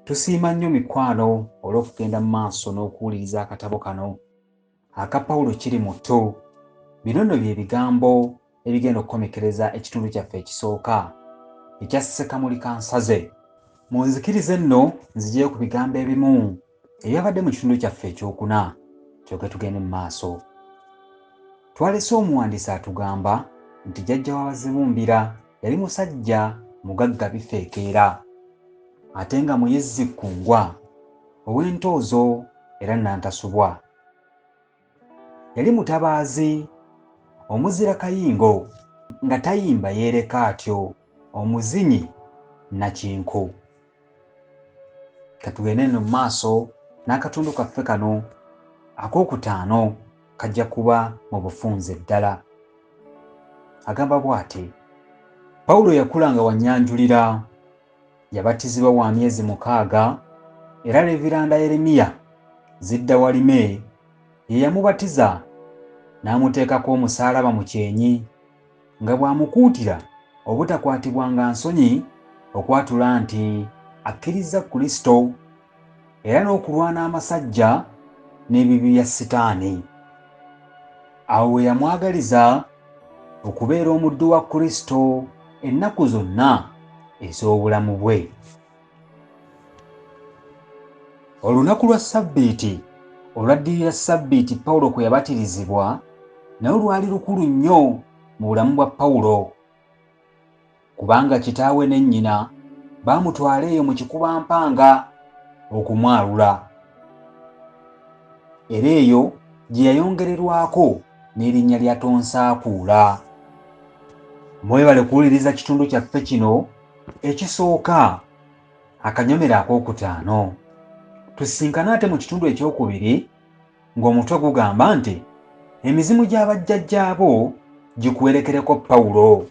Tusiima nnyo mikwano olw'okugenda mu maaso n'okuwuliriza akatabo kano aka Pawulo Kirimuttu. Bino nno bye bigambo ebigenda okukomekereza ekitundu kyaffe ekisooka ekya Ssekamuli Kansaze. Munzikirize nno nzijeyo ku bigambo ebimu ebyabadde mu kitundu kyaffe ekyokuna kyoke tugende mu maaso. Twalese omuwandiisi atugamba nti jjajja w'Abazibumbira yali musajja mugagga bifeekeera, ate nga muyizzi kkungwa ow'entoozo era nantasubwa. Yali mutabaazi omuzira kayingo nga tayimba yeereka atyo, omuzinyi nakinku. Katugende nno mu maaso n'akatundu kaffe kano akookutaano kajja kuba mu bufunze ddala. Agamba bw'ati: Pawulo yakula nga wannyanjulira, yabatizibwa wa myezi 6, era Leviranda Yeremiya zidda walime ye yamubatiza n'amuteekako omusaalaba mu kyenyi nga bw'amukuutira obutakwatibwanga nsonyi, okwatula nti akkiriza Kristo era n'okulwana amasajja n'ebibi bya Sitaani. Awo we yamwagaliza okubeera omuddu wa Kristo ennaku zonna ez'obulamu bwe. Olunaku lwa Ssabbiiti olwaddirira Ssabbiiti Pawulo kwe yabatirizibwa nayo lwali lukulu nnyo mu bulamu bwa Pawulo, kubanga kitaawe ne nnyina baamutwala eyo mu kikubampanga okumwalula, era eyo gye yayongererwako n'erinnya lya Tonsaakuula. Mwebale kuwuliriza kitundu kyaffe kino ekisooka akanyomero akookutaano. Tusisinkane ate mu kitundu ekyokubiri ng'omutwe gugamba nti emizimu gy'abajjajjaabo gikuwerekereko Pawulo.